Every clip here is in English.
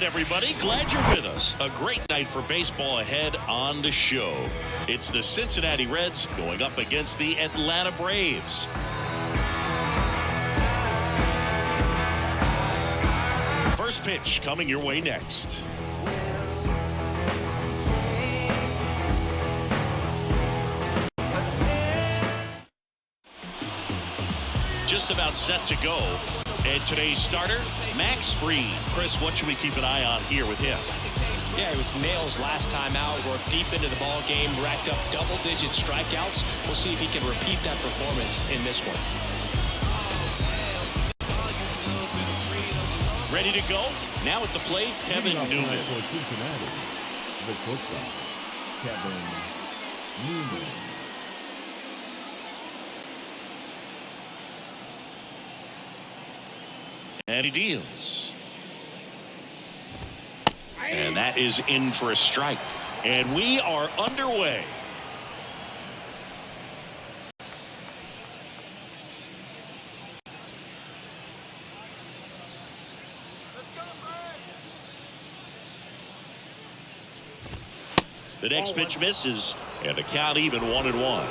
everybody. Glad you're with us. A great night for baseball ahead on the show. It's the Cincinnati Reds going up against the Atlanta Braves. First pitch coming your way next. Just about set to go. And today's starter, Max Fried. Chris, what should we keep an eye on here with him? Yeah, it was nails last time out. Worked deep into the ball game, racked up double-digit strikeouts. We'll see if he can repeat that performance in this one. Ready to go? Now at the plate, Kevin Newman. For Cincinnati, the shortstop, Kevin Newman. And he deals. And that is in for a strike. And we are underway. The next pitch misses, and the count even 1-1.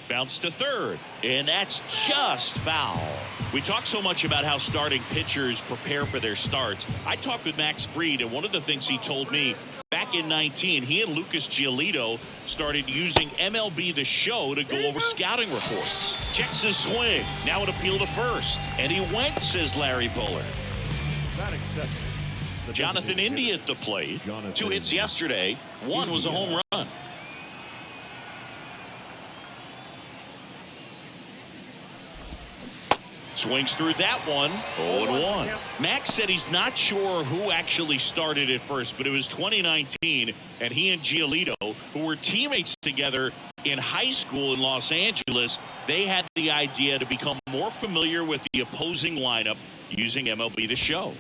Bounce to third, and that's just foul. We talk so much about how starting pitchers prepare for their starts. I talked with Max Fried, and one of the things he told me back in 19, he and Lucas Giolito started using MLB The Show to go over scouting reports. Checks his swing, now an appeal to first, and he went, says Larry Buller. Jonathan India at the plate. 2 hits yesterday, 1 was a home run. Swings through that one, 0-1. Max said he's not sure who actually started at first, but it was 2019, and he and Giolito, who were teammates together in high school in Los Angeles, they had the idea to become more familiar with the opposing lineup using MLB The Show.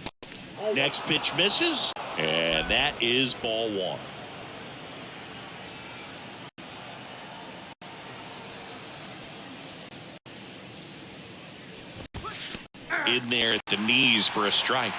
Next pitch misses, and that is ball 1. In there at the knees for a strike.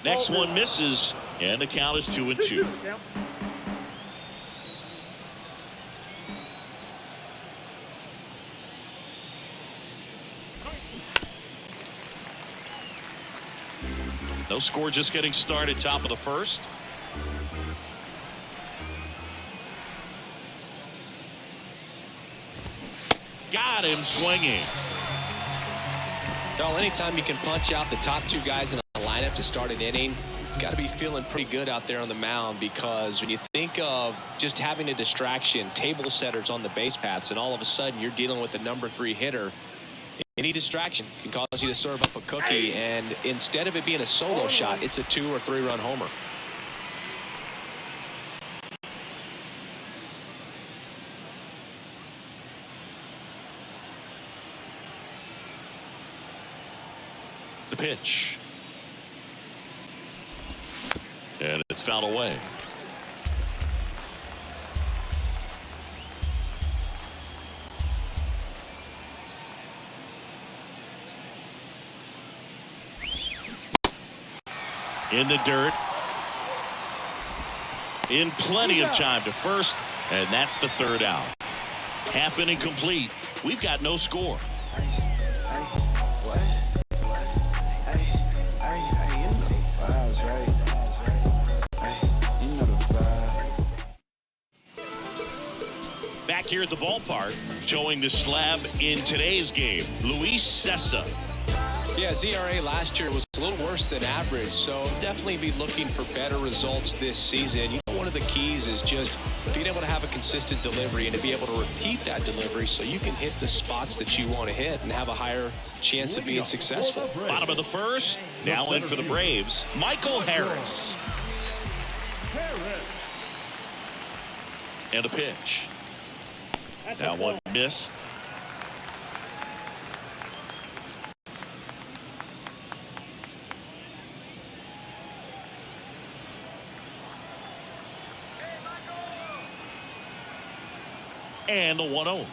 Next one misses, and the count is 2-2. No score, just getting started, top of the first. Got him swinging. Well, anytime you can punch out the top 2 guys in a lineup to start an inning, you've got to be feeling pretty good out there on the mound, because when you think of just having a distraction, table setters on the base paths, and all of a sudden you're dealing with the number 3 hitter, any distraction can cause you to serve up a cookie, and instead of it being a solo shot, it's a 2 or 3 run homer. The pitch. And it's fouled away. In the dirt. In plenty of time to first, and that's the 3rd out. Half inning complete. We've got no score. Back here at the ballpark, showing the slab in today's game, Luis Cessa. Yeah, his ERA last year was a little worse than average, so definitely be looking for better results this season. You know, one of the keys is just being able to have a consistent delivery and to be able to repeat that delivery so you can hit the spots that you want to hit and have a higher chance of being successful. Bottom of the first, now in for the Braves, Michael Harris. And a pitch. That one missed. And the 1-0.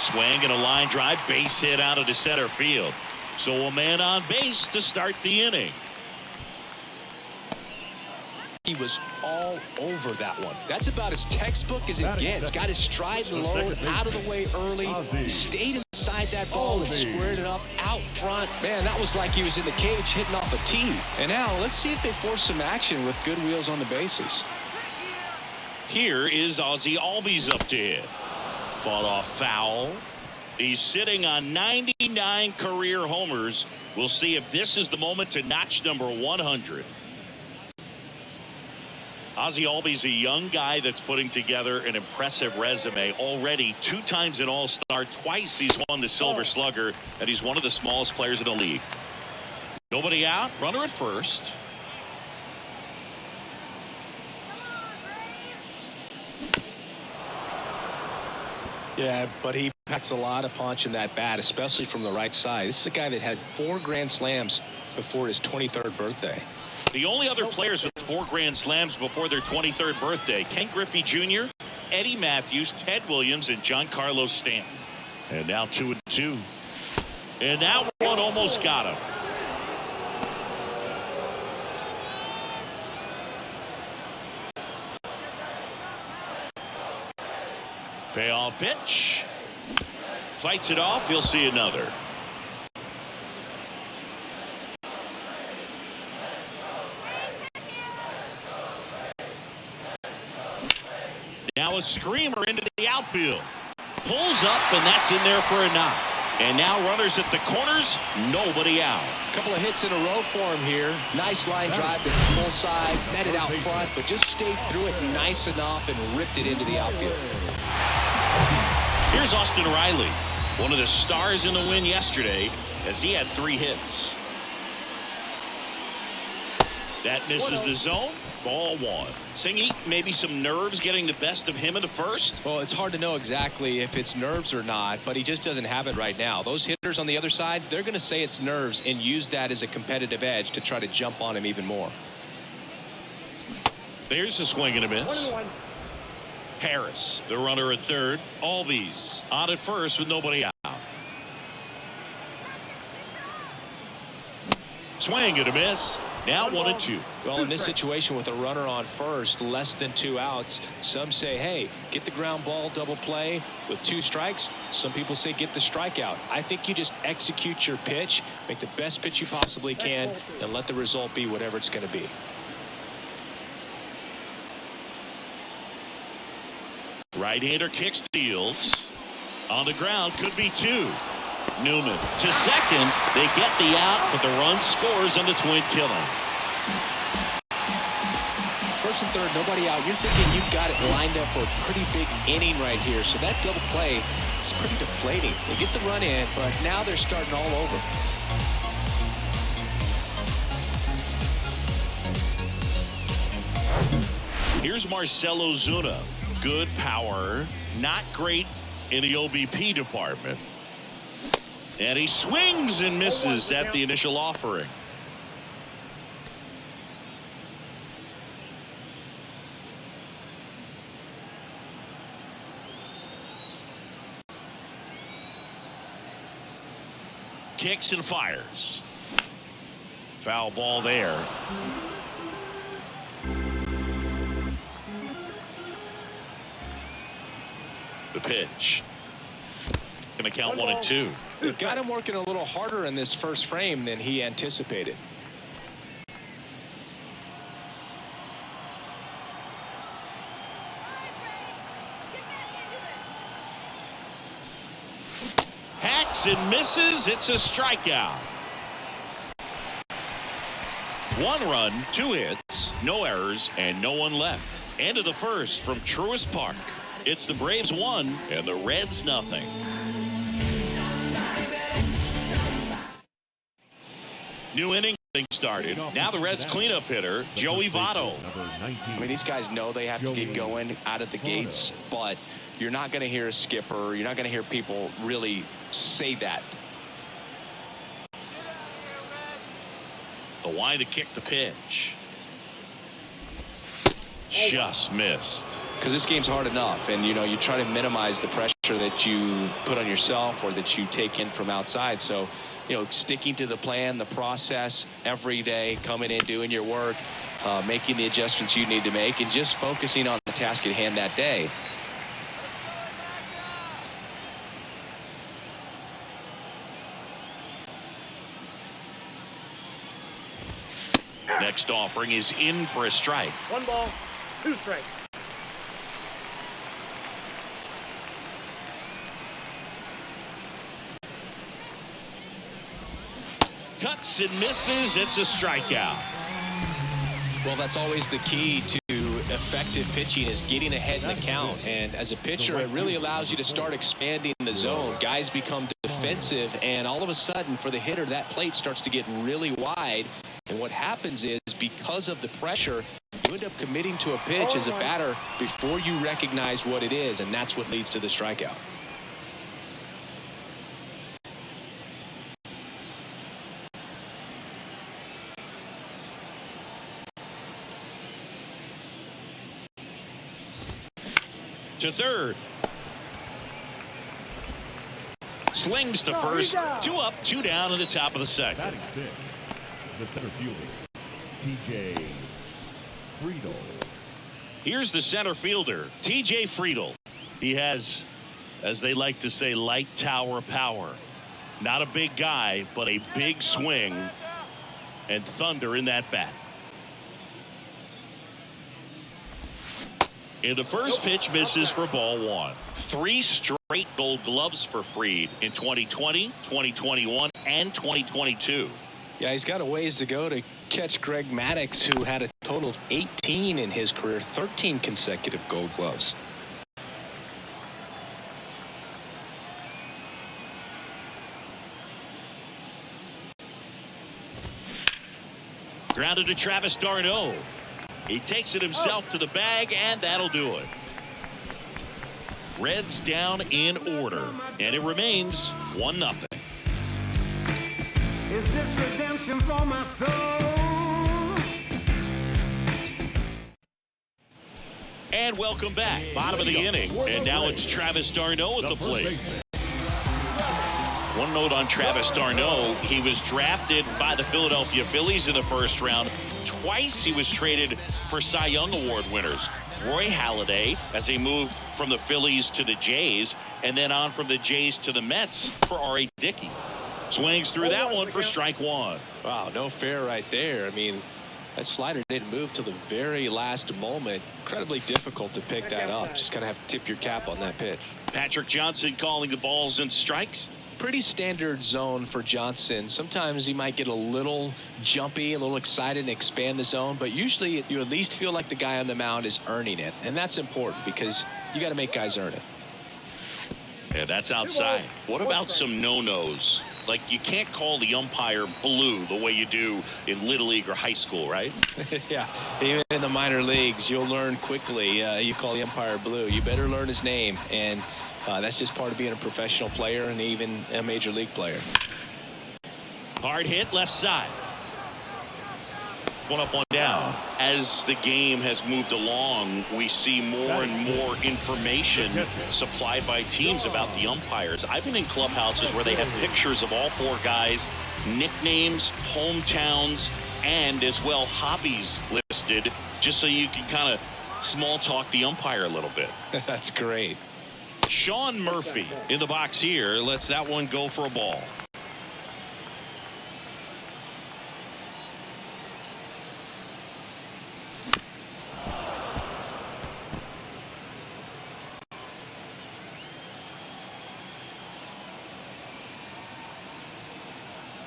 Swing and a line drive, base hit out of the center field. So a man on base to start the inning. He was all over that one. That's about as textbook as it gets. Got his stride low, out of the way early, stayed inside that ball and squared it up out front. Man, that was like he was in the cage hitting off a tee. And now let's see if they force some action with good wheels on the bases. Here is Ozzie Albies up to hit. Fought off foul. He's sitting on 99 career homers. We'll see if this is the moment to notch number 100. Ozzie Albies, a young guy that's putting together an impressive resume. Already 2 times an All-Star, twice he's won the Silver Slugger, and he's one of the smallest players in the league. Nobody out, runner at first. Yeah, but he packs a lot of punch in that bat, especially from the right side. This is a guy that had 4 grand slams before his 23rd birthday. The only other players with 4 grand slams before their 23rd birthday: Ken Griffey Jr., Eddie Matthews, Ted Williams, and Giancarlo Stanton. And now 2-2. And that one almost got him. Payoff pitch. Fights it off. You'll see another. Now a screamer into the outfield. Pulls up, and that's in there for a knock. And now runners at the corners, nobody out. A couple of hits in a row for him here. Nice line drive to the full side, met it out front, but just stayed through it nice enough and ripped it into the outfield. Here's Austin Riley, one of the stars in the win yesterday, as he had 3 hits. That misses the zone. Ball 1. Singy, maybe some nerves getting the best of him in the first? Well, it's hard to know exactly if it's nerves or not, but he just doesn't have it right now. Those hitters on the other side, they're going to say it's nerves and use that as a competitive edge to try to jump on him even more. There's a swing and a miss. Harris, the runner at third. Albies on at first with nobody out. Swing and a miss. Now 1-2. Well, in this situation with a runner on first, less than 2 outs, some say, hey, get the ground ball, double play with 2 strikes. Some people say get the strikeout. I think you just execute your pitch, make the best pitch you possibly can, and let the result be whatever it's going to be. Right-hander kick steals. On the ground, could be 2. Newman to second. They get the out, but the run scores on the twin killing. First and third, nobody out. You're thinking you've got it lined up for a pretty big inning right here. So that double play is pretty deflating. They get the run in, but now they're starting all over. Here's Marcell Ozuna. Good power, not great in the OBP department. And he swings and misses at the initial offering. Kicks and fires. Foul ball there. The pitch. Going to count 1-2. They've got him working a little harder in this first frame than he anticipated. Hacks and misses. It's a strikeout. 1 run, 2 hits, no errors, and no one left. End of the first from Truist Park. It's the Braves 1 and the Reds nothing. New inning. things started. Now the Reds cleanup hitter, Joey Votto. I mean, these guys know they have to get going out of the gates, but you're not going to hear a skipper. You're not going to hear people really say that. The wide to kick the pitch. Just missed. Because this game's hard enough, and you try to minimize the pressure that you put on yourself or that you take in from outside. So sticking to the plan, the process every day, coming in, doing your work, making the adjustments you need to make, and just focusing on the task at hand that day. Next offering is in for a strike. 1 ball, 2 strikes. Cuts and misses. It's a strikeout. Well, that's always the key to effective pitching, is getting ahead in the count. And as a pitcher, it really allows you to start expanding the zone. Guys become defensive, and all of a sudden, for the hitter, that plate starts to get really wide. And what happens is, because of the pressure, you end up committing to a pitch as a batter before you recognize what it is, and that's what leads to the strikeout. To third. Slings to first. 2 up, 2 down in the top of the second. Batting 6, the center fielder, T.J. Friedel. Here's the center fielder, T.J. Friedel. He has, as they like to say, light tower power. Not a big guy, but a big swing and thunder in that bat. And the first pitch misses for ball 1. 3 straight gold gloves for Fried in 2020, 2021, and 2022. Yeah, he's got a ways to go to catch Greg Maddux, who had a total of 18 in his career, 13 consecutive gold gloves. Grounded to Travis d'Arnaud. He takes it himself to the bag, and that'll do it. Reds down in order, and it remains 1-0. Is this redemption for my soul? And welcome back. Bottom of the inning, and now it's Travis d'Arnaud at the plate. One note on Travis d'Arnaud, he was drafted by the Philadelphia Phillies in the first round. Twice he was traded for Cy Young Award winners. Roy Halladay, as he moved from the Phillies to the Jays, and then on from the Jays to the Mets for R.A. Dickey. Swings through that one for strike 1. Wow, no fair right there. I mean, that slider didn't move till the very last moment. Incredibly difficult to pick that up. Just kind of have to tip your cap on that pitch. Patrick Johnson calling the balls and strikes. Pretty standard zone for Johnson. Sometimes he might get a little jumpy, a little excited and expand the zone, but usually you at least feel like the guy on the mound is earning it, and that's important because you got to make guys earn it. Yeah, that's outside. What about some no-nos? Like, you can't call the umpire blue the way you do in Little League or high school, right? Yeah, even in the minor leagues, you'll learn quickly. You call the umpire blue, you better learn his name, and that's just part of being a professional player and even a major league player. Hard hit left side. 1 up, 1 down. As the game has moved along, we see more and more information supplied by teams about the umpires. I've been in clubhouses where they have pictures of all 4 guys, nicknames, hometowns, and as well hobbies listed, just so you can kind of small talk the umpire a little bit. That's great. Sean Murphy in the box here lets that one go for a ball.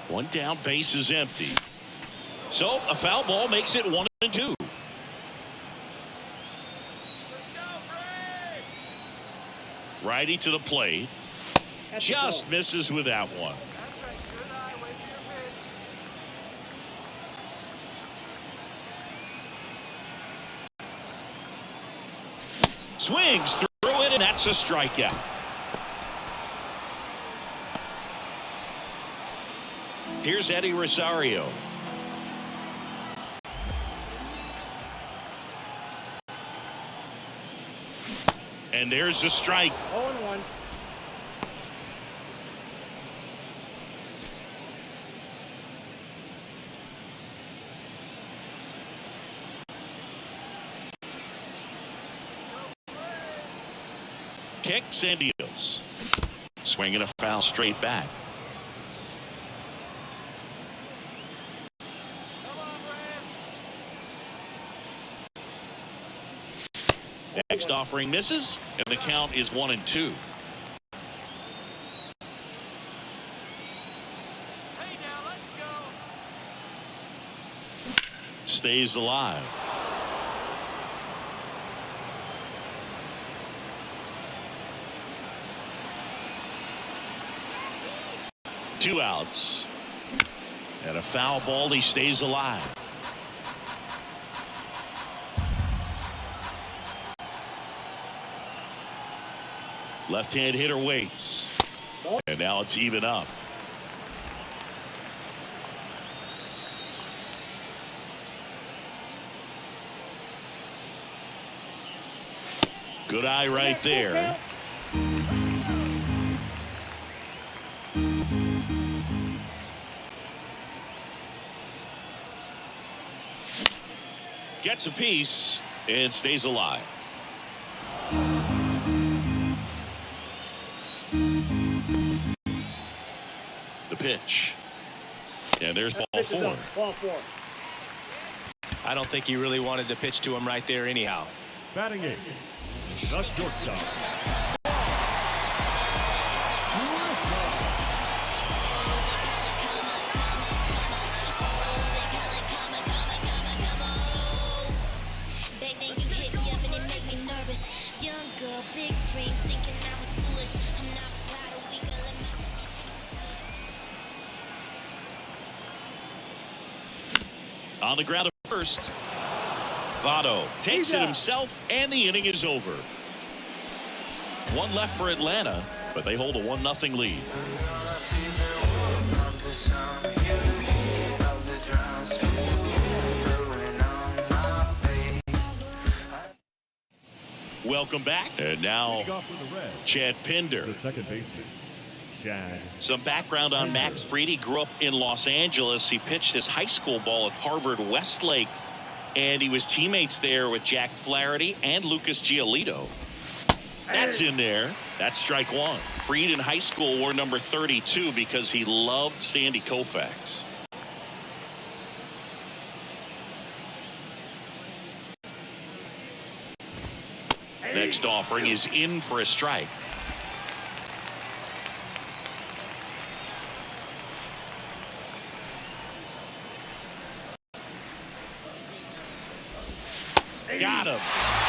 One down, base is empty. So a foul ball makes it 1-2. Righty to the plate. Just misses with that one. Swings through it, and that's a strikeout. Here's Eddie Rosario. And there's a strike. 0-1. Kicks and deals. Swinging a foul straight back. Next offering misses, and the count is 1-2. Stays alive. Two outs. And a foul ball. He stays alive. Left-hand hitter waits. And now it's even up. Good eye right there. Gets a piece and stays alive. The pitch. And there's ball four. Ball four. I don't think he really wanted to pitch to him right there anyhow. Batting eighth, the shortstop. On the ground at first. Votto takes it himself, and the inning is over. One left for Atlanta, but they hold a 1-0 lead. Welcome back. And now Chad Pinder. The second baseman, Chad. Some background on Max Fried. He grew up in Los Angeles. He pitched his high school ball at Harvard Westlake, and he was teammates there with Jack Flaherty and Lucas Giolito. That's in there. That's strike one. Fried in high school wore number 32 because he loved Sandy Koufax. Next offering is in for a strike. Got him.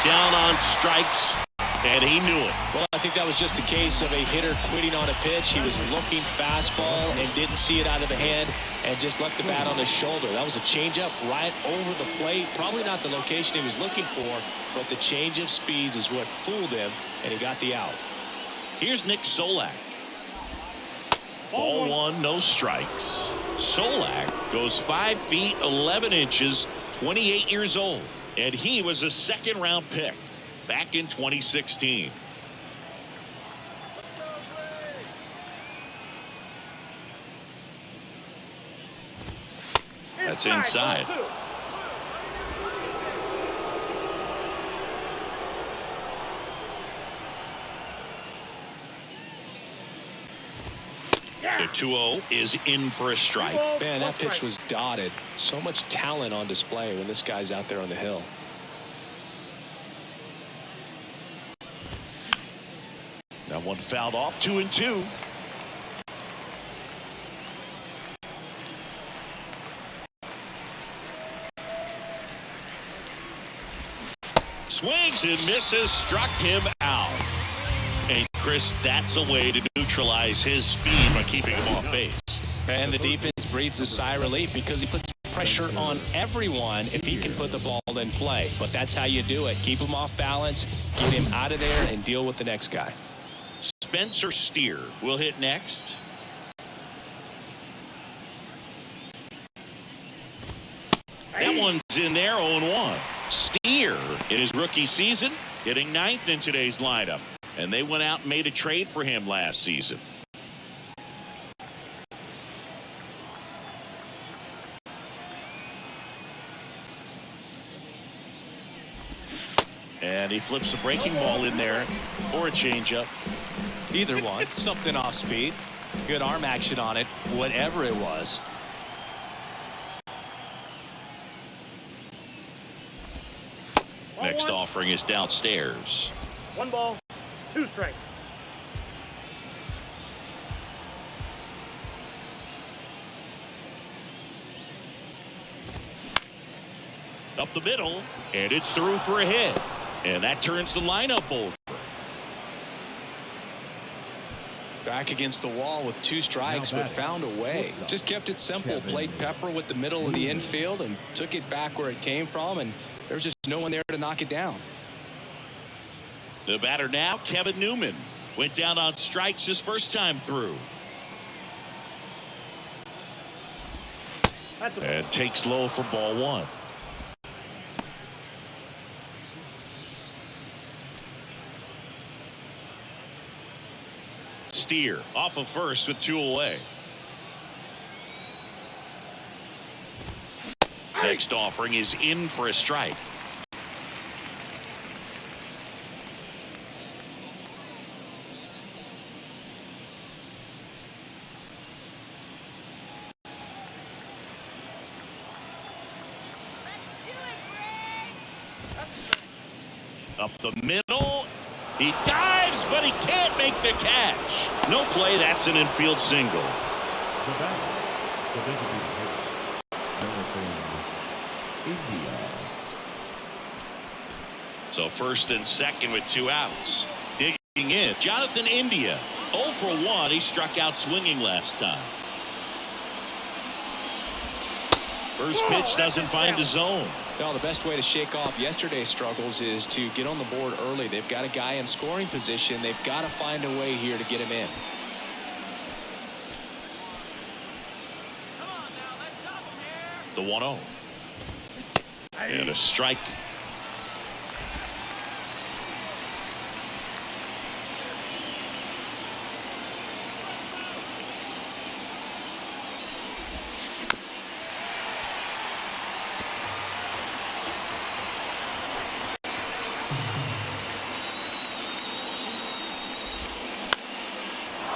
Down on strikes, and he knew it. Well, I think that was just a case of a hitter quitting on a pitch. He was looking fastball and didn't see it out of the hand and just left the bat on his shoulder. That was a changeup right over the plate. Probably not the location he was looking for, but the change of speeds is what fooled him, and he got the out. Here's Nick Solak. Ball one, no strikes. Solak goes 5 feet 11 inches, 28 years old, and he was a second-round pick back in 2016. That's inside. The 2-0 is in for a strike. Man, that pitch was dotted. So much talent on display when this guy's out there on the hill. That one fouled off. 2-2. Swings and misses, struck him out. And Chris, that's a way to neutralize his speed by keeping him off base. And the defense breathes a sigh of relief because he puts pressure pressure on everyone if he can put the ball in play. But that's how you do it. Keep him off balance, get him out of there, and deal with the next guy. Spencer Steer will hit next. That one's in there, 0-1. Steer in his rookie season hitting 9th in today's lineup. And they went out and made a trade for him last season. And he flips a breaking ball in there or a changeup. Either one. Something off speed. Good arm action on it. Whatever it was. Next offering is downstairs. 1 ball, 2 strikes. Up the middle, and it's through for a hit. And that turns the lineup over. Back against the wall with 2 strikes, but found a way. Just kept it simple. Played pepper with the middle of the infield and took it back where it came from, and there was just no one there to knock it down. The batter now, Kevin Newman. Went down on strikes his first time through. And takes low for ball 1. Steer off of first with 2 away. Next offering is in for a strike. Up the middle. He dives, but he can't make the catch. No play. That's an infield single. The batter, the designated hitter, India. So first and second with 2 outs. Digging in, Jonathan India. 0 for 1. He struck out swinging last time. First pitch doesn't find the zone. Well, the best way to shake off yesterday's struggles is to get on the board early. They've got a guy in scoring position. They've got to find a way here to get him in. The 1-0. And a strike.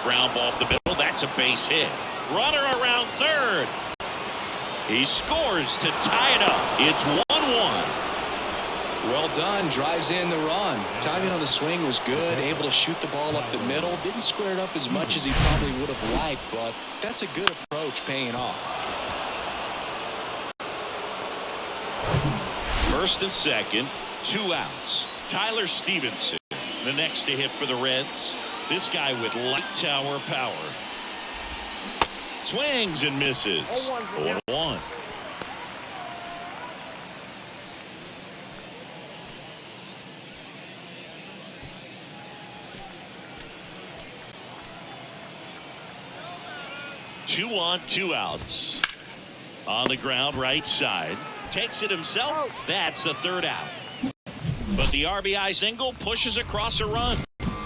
Ground ball up the middle. That's a base hit. Runner around third. He scores to tie it up. It's 1-1. Well done. Drives in the run. Timing on the swing was good. Able to shoot the ball up the middle. Didn't square it up as much as he probably would have liked, but that's a good approach paying off. First and second, 2 outs. Tyler Stevenson, the next to hit for the Reds. This guy with light tower power. Swings and misses. 0-1. Two on, 2 outs. On the ground, right side. Takes it himself. That's the 3rd out. But the RBI single pushes across a run.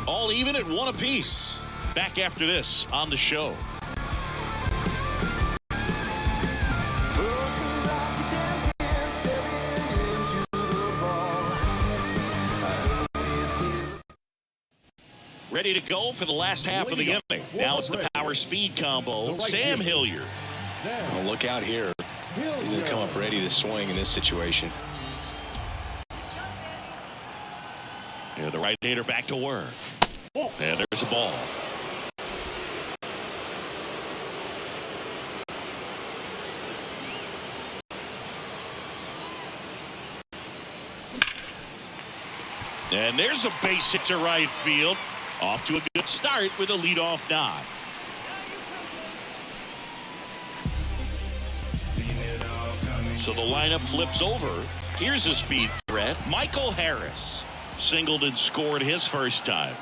All even at 1 apiece. Back after this on the show. Ready to go for the last half of the inning. Now it's the power speed combo. Sam Hilliard. Well, look out here. He's going to come up ready to swing in this situation. Yeah, the right-hander back to work. And there's a ball. And there's a base hit to right field. Off to a good start with a leadoff nod. So the lineup flips over. Here's a speed threat. Michael Harris singled and scored his first time.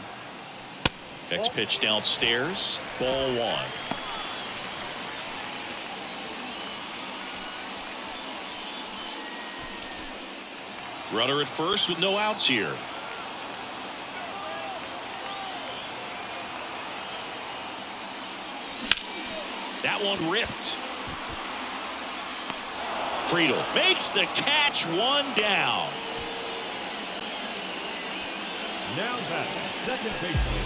Next pitch downstairs. Ball one. Runner at first with no outs here. That one ripped. Friedel makes the catch, one down. Now back, second baseman,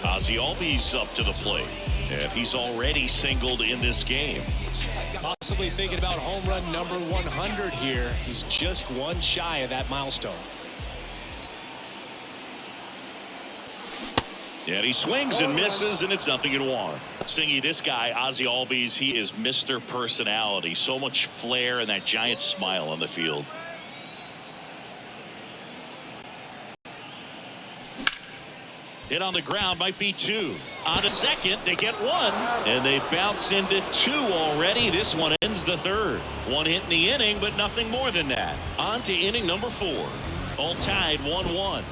Ozzie Albies up to the plate, and he's already singled in this game. Possibly thinking about home run number 100 here. He's just one shy of that milestone. And he swings and misses, and it's 0-1. Singy, this guy, Ozzie Albies, he is Mr. Personality. So much flair and that giant smile on the field. Hit on the ground, might be two. On to second, they get one, and they bounce into two already. This one ends the third. One hit in the inning, but nothing more than that. On to inning number 4. All tied 1-1.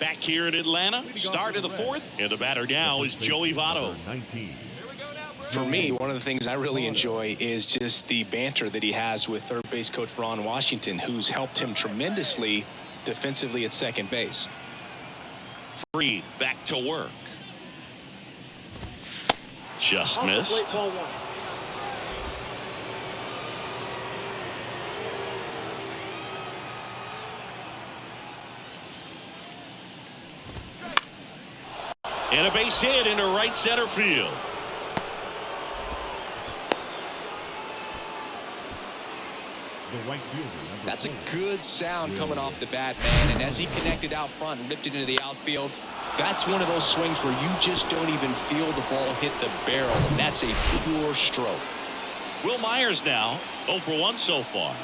Back here in Atlanta, start of the 4th, and the batter now is Joey Votto. 19. For me, one of the things I really enjoy is just the banter that he has with third base coach Ron Washington, who's helped him tremendously defensively at second base. Fried back to work. Just missed. Ball one. And a base hit into right center field. The right fielder, That's a good sound coming off the bat, man. And as he connected out front and ripped it into the outfield, that's one of those swings where you just don't even feel the ball hit the barrel. And that's a pure stroke. Will Myers now 0 for 1 so far.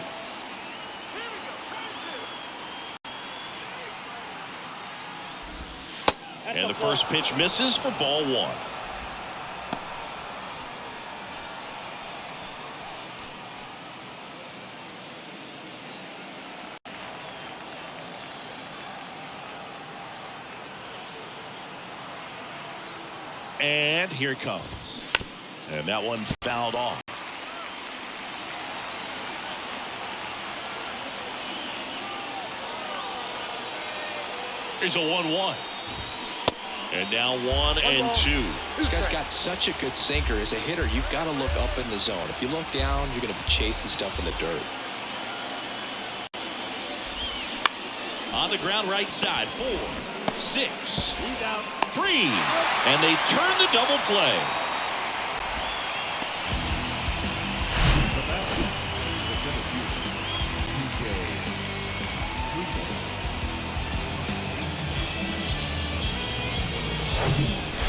And the first pitch misses for ball one. And here it comes. And that one fouled off. Here's a 1-1. And now 1-2. This guy's got such a good sinker. As a hitter, you've got to look up in the zone. If you look down, you're going to be chasing stuff in the dirt. On the ground right side. 4, 6, 3. And they turn the double play.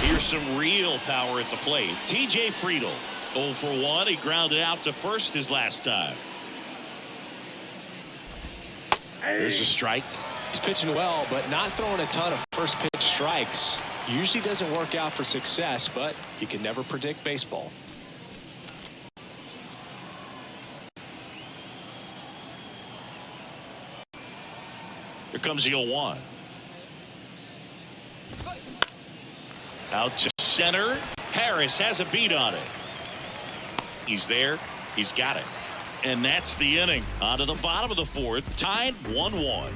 Here's some real power at the plate. TJ Friedel 0 for 1. He grounded out to first his last time. There's a strike. He's pitching well, but not throwing a ton of first pitch strikes. Usually doesn't work out for success, but you can never predict baseball. Here comes the 0-1. Out to center. Harris has a beat on it. He's there. He's got it. And that's the inning. On to the bottom of the 4th. Tied 1-1.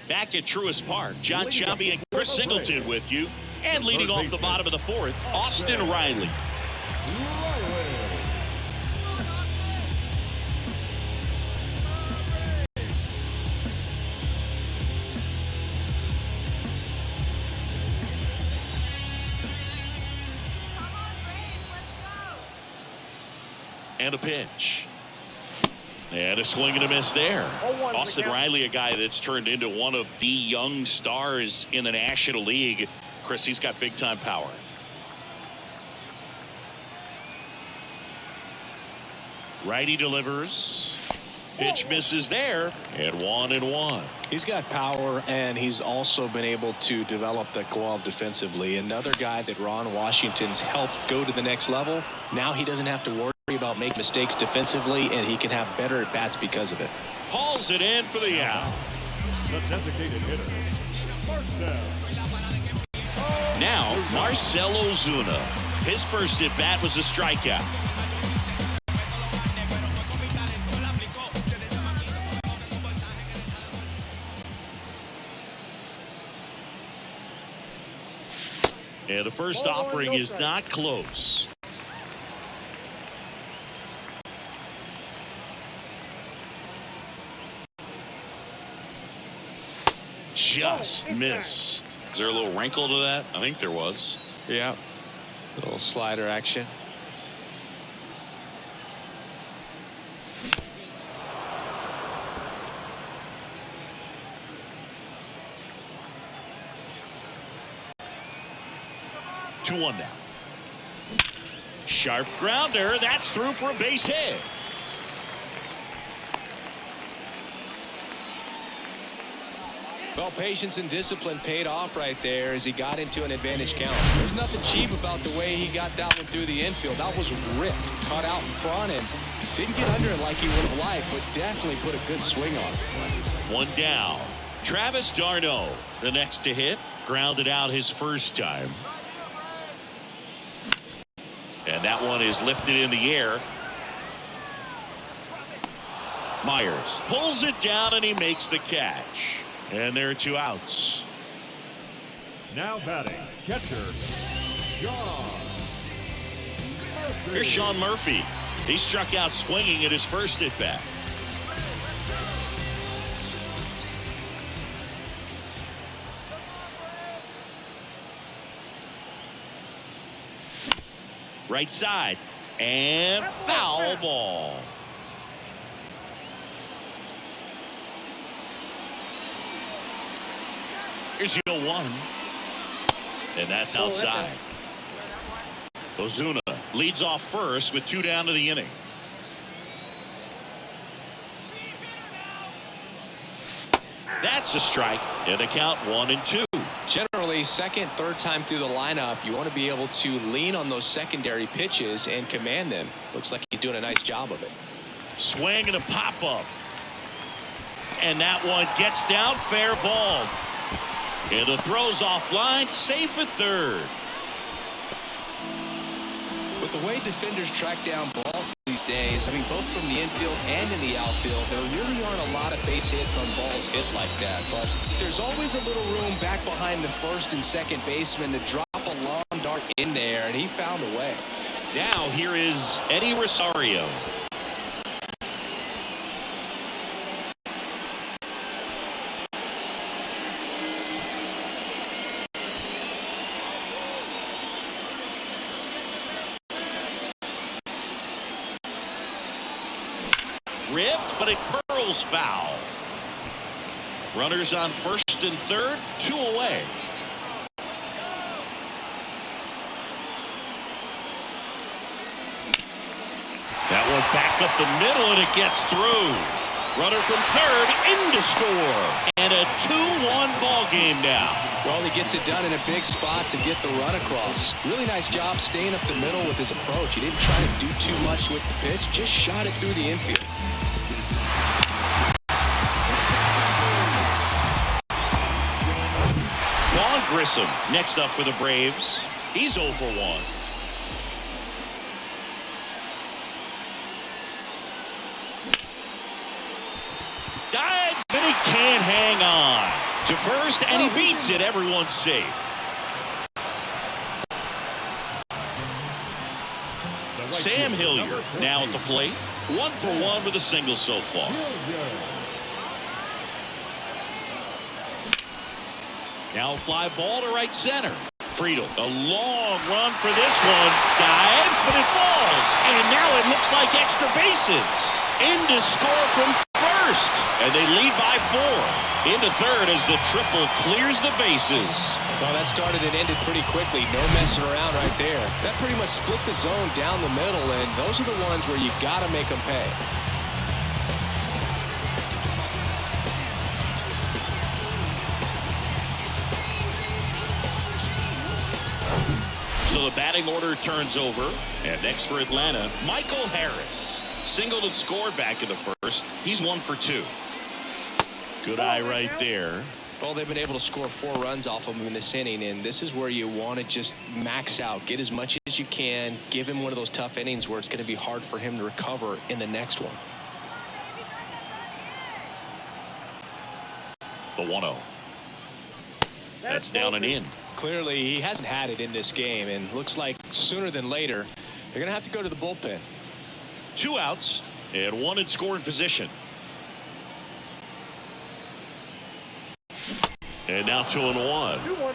Back at Truist Park, John Sciambi and Chris Singleton with you. And leading off the bottom of the 4th, Austin Riley. And a pitch. And a swing and a miss there. 0-1 Austin again. Riley, a guy that's turned into one of the young stars in the National League. Chris, he's got big time power. Righty delivers. Pitch misses there. And 1-1. He's got power, and he's also been able to develop the glove defensively. Another guy that Ron Washington's helped go to the next level. Now he doesn't have to worry about making mistakes defensively, and he can have better at bats because of it. Hauls it in for the out. The designated hitter, Marcell. Now Marcell Ozuna. His first at bat was a strikeout. And the first offering is not close. Just missed. Is there a little wrinkle to that? I think there was. Yeah. Little slider action. Two one now. Sharp grounder. That's through for a base hit. Well, patience and discipline paid off right there as he got into an advantage count. There's nothing cheap about the way he got that one through the infield. That was ripped, cut out in front, and didn't get under it like he would have liked, but definitely put a good swing on it. One down. Travis d'Arnaud, the next to hit, grounded out his first time. And that one is lifted in the air. Myers pulls it down and he makes the catch. And there are two outs. Now batting, catcher, Sean Murphy. Here's Sean Murphy. He struck out swinging at his first at bat. Right side and foul ball. Here's the 0-1. And that's outside. Ozuna leads off first with two down to the inning. That's a strike. And a count 1-2. Generally, second, third time through the lineup, you want to be able to lean on those secondary pitches and command them. Looks like he's doing a nice job of it. Swing and a pop-up. And that one gets down, fair ball. And the throw's offline, safe at third. With the way defenders track down balls these days, I mean, both from the infield and in the outfield, there really aren't a lot of base hits on balls hit like that. But there's always a little room back behind the first and second baseman to drop a long dart in there, and he found a way. Now here is Eddie Rosario. Ripped, but it curls foul. Runners on first and third, two away. That one back up the middle, and it gets through. Runner from third in to score. And a 2-1 ball game now. Well, he gets it done in a big spot to get the run across. Really nice job staying up the middle with his approach. He didn't try to do too much with the pitch, just shot it through the infield. Vaughn Grissom next up for the Braves. He's 0 for 1. Dives and he can't hang on to first, and he beats it. Everyone's safe. Sam Hilliard now at the plate. 1 for 1 with a single so far. Now a fly ball to right center. Friedel, a long run for this one. Dives, but it falls. And now it looks like extra bases. In to score from first. And they lead by 4. Into third as the triple clears the bases. Well, that started and ended pretty quickly. No messing around right there. That pretty much split the zone down the middle, and those are the ones where you got to make them pay. So the batting order turns over. And next for Atlanta, Michael Harris. Singled and scored back in the first. He's 1 for 2. Good eye right there. Well, they've been able to score 4 runs off of him in this inning, and this is where you want to just max out. Get as much as you can. Give him one of those tough innings where it's going to be hard for him to recover in the next one. The 1-0. That's down and in. Clearly, he hasn't had it in this game, and looks like sooner than later, they're going to have to go to the bullpen. 2 outs and 1 in scoring position. And now 2-1. 2-1.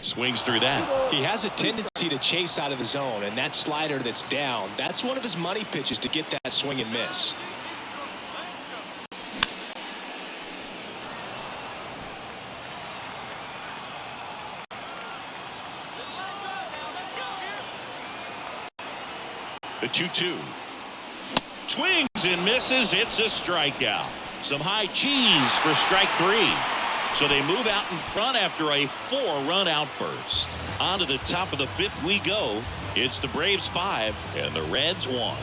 Swings through that. He has a tendency to chase out of the zone, and that slider that's down, that's one of his money pitches to get that swing and miss. The 2-2. Swings and misses. It's a strikeout. Some high cheese for strike 3. So they move out in front after a 4-run outburst. On to the top of the 5th we go. It's the Braves 5 and the Reds 1.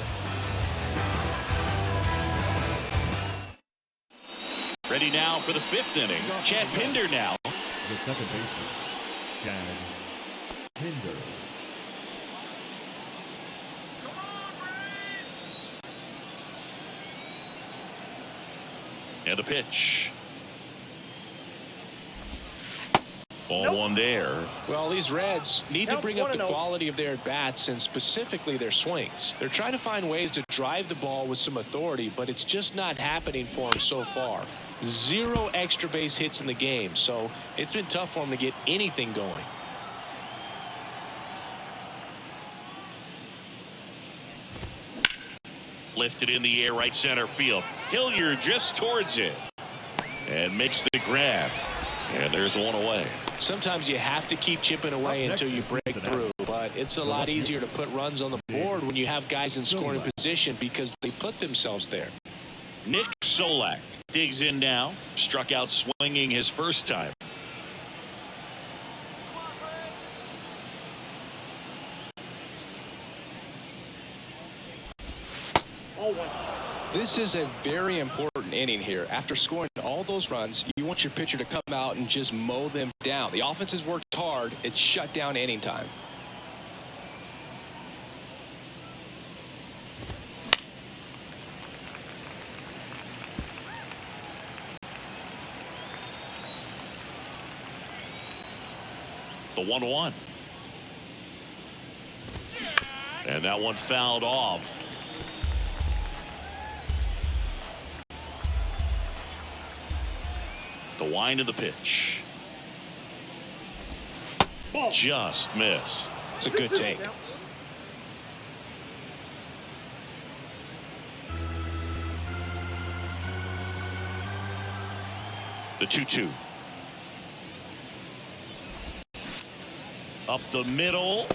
Ready now for the 5th inning. Chad Pinder now. The second baseman, Chad Pinder. And a pitch. Ball 1 there. Well, these Reds need to bring up the quality of their at-bats and specifically their swings. They're trying to find ways to drive the ball with some authority, but it's just not happening for them so far. 0 extra base hits in the game, so it's been tough for them to get anything going. Lifted in the air, right center field. Hilliard just towards it and makes the grab. And there's 1 away. Sometimes you have to keep chipping away until you break through, but it's a lot easier to put runs on the board when you have guys in scoring position because they put themselves there. Nick Solak digs in now. Struck out swinging his first time. This is a very important inning here. After scoring all those runs, you want your pitcher to come out and just mow them down. The offense has worked hard. It's shut down inning time. The 1-1. And that one fouled off. The wind of the pitch. Just missed. It's a good take. The 2-2. Up the middle.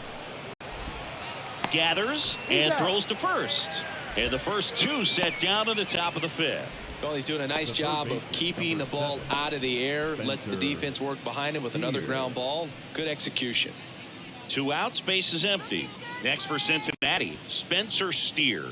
Gathers and throws to first. And the first 2 set down to the top of the 5th. Well, he's doing a nice job of keeping the ball out of the air. Lets the defense work behind him with another ground ball. Good execution. 2 outs, base is empty. Next for Cincinnati, Spencer Steer.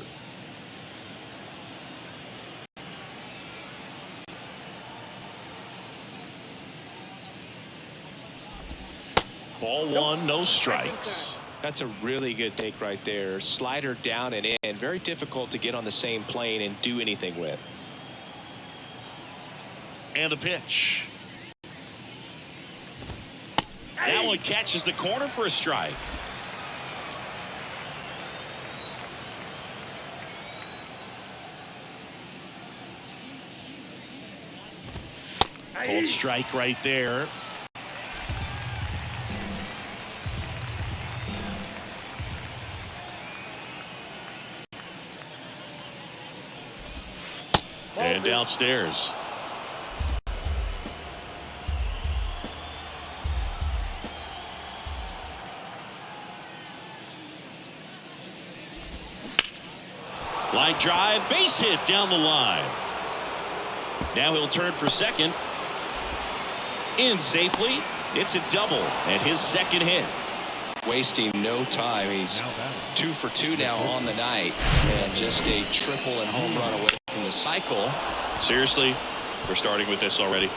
Ball 1, no strikes. That's a really good take right there. Slider down and in. Very difficult to get on the same plane and do anything with. And the pitch. That one catches the corner for a strike. Cold strike right there. And downstairs. Line drive, base hit down the line. Now he'll turn for second. In safely. It's a double and his second hit. Wasting no time. He's 2 for 2 now on the night, and just a triple and home run away from the cycle. Seriously, we're starting with this already.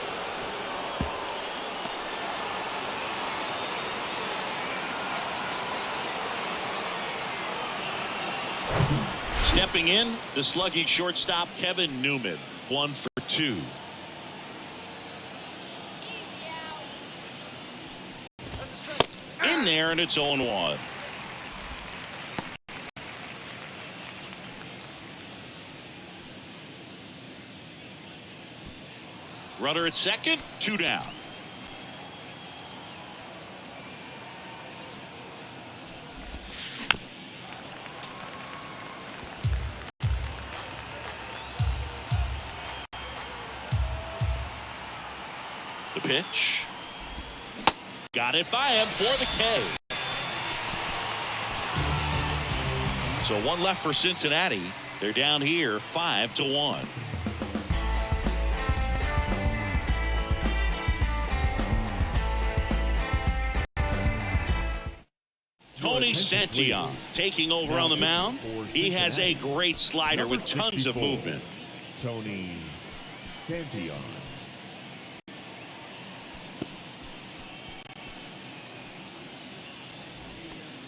Stepping in, the slugging shortstop Kevin Newman, 1 for 2. In there, and it's 0-1. Runner at second, 2 down. The pitch. Got it by him for the K. So 1 left for Cincinnati. They're down here 5-1. Tony Santion taking over on the mound. He has a great slider with tons of movement. Tony Santion.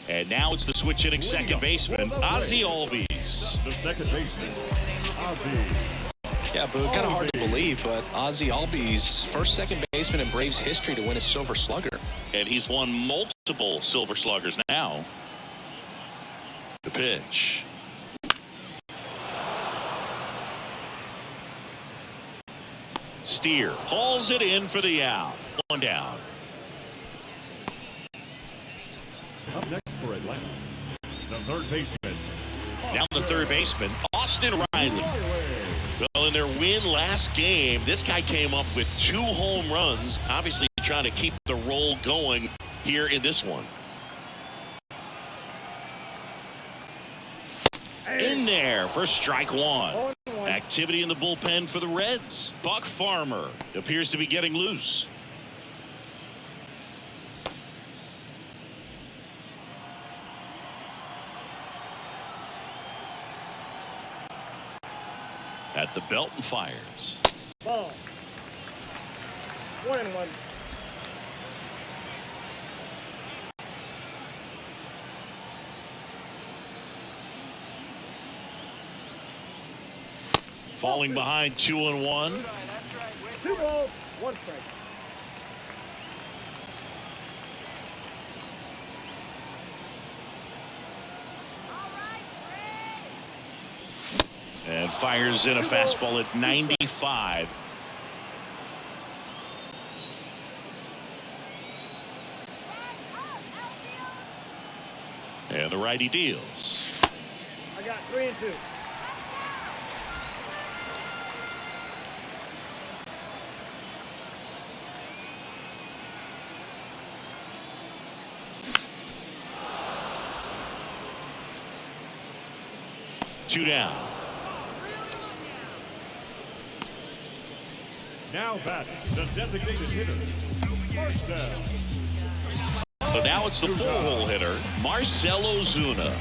And now it's the switch hitting second baseman, Ozzie Albies. The second baseman, Ozzie. Yeah, but kind of hard to believe, but Ozzie Albies, first second baseman in Braves history to win a Silver Slugger. And he's won multiple Silver Sluggers now. The pitch. Steer hauls it in for the out. 1 down. Up next for Atlanta, the third baseman. Now the third baseman, Austin Riley. Well, in their win last game, this guy came up with 2 home runs, obviously trying to keep the roll going here in this one. In there for strike 1. Activity in the bullpen for the Reds. Buck Farmer appears to be getting loose. At the belt and fires. Ball. 1-1. Falling behind 2-1. 2 balls, 1 strike. And fires in a fastball at 95. And the righty deals. I got 3-2. Two down. Now back, the designated hitter, Marcel. So now it's the full-hole hitter, Marcell Ozuna.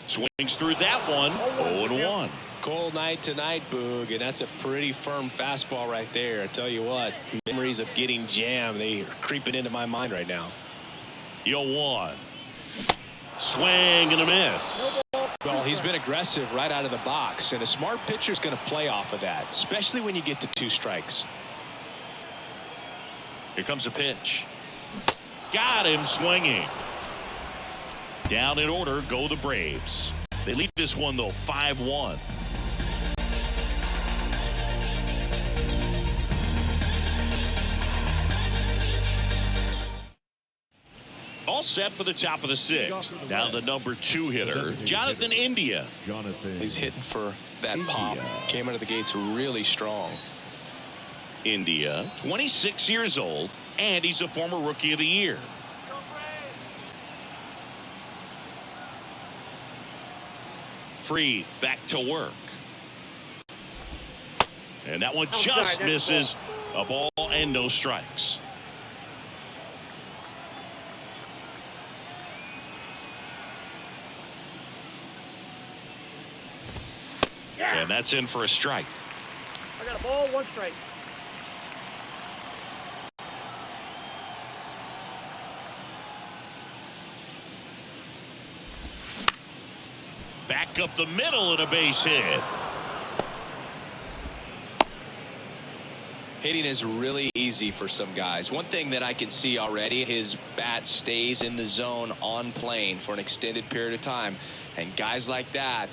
Swings through that one. 0-1. Cold night tonight, Boog, and that's a pretty firm fastball right there. I tell you what, memories of getting jammed, they are creeping into my mind right now. 0-1. Swing and a miss. Well, he's been aggressive right out of the box, and a smart pitcher's going to play off of that, especially when you get to 2 strikes. Here comes a pitch. Got him swinging. Down in order go the Braves. They lead this one, though, 5-1. All set for the top of the sixth. Now the number 2 hitter, Jonathan India. He's hitting for that pop. Came out of the gates really strong. India, 26 years old, and he's a former Rookie of the Year. Free back to work. And that one just misses. A ball and no strikes. And that's in for a strike. I got a ball, 1 strike. Back up the middle and a base hit. Hitting is really easy for some guys. One thing that I can see already, his bat stays in the zone on plane for an extended period of time. And guys like that,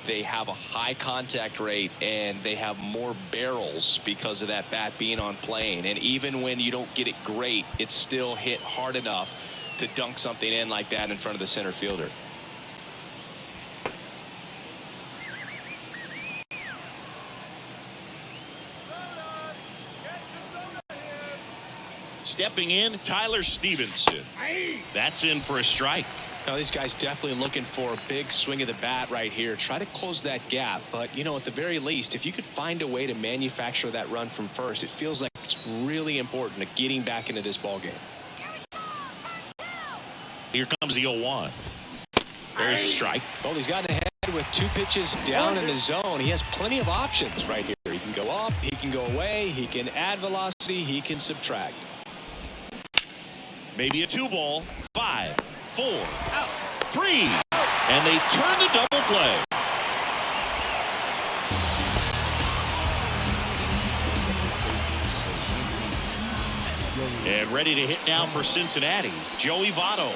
they have a high contact rate and they have more barrels because of that bat being on plane. And even when you don't get it great, it's still hit hard enough to dunk something in like that in front of the center fielder. Stepping in, Tyler Stevenson. That's in for a strike. Now these guys definitely looking for a big swing of the bat right here. Try to close that gap. But, you know, at the very least, if you could find a way to manufacture that run from first, it feels like it's really important to getting back into this ball game. Here comes the 0-1. There's a strike. Well, he's gotten ahead with 2 pitches down in the zone. He has plenty of options right here. He can go up, he can go away, he can add velocity, he can subtract. Maybe a 2-ball. 5, 4, 3, and they turn the double play. And ready to hit now for Cincinnati, Joey Votto.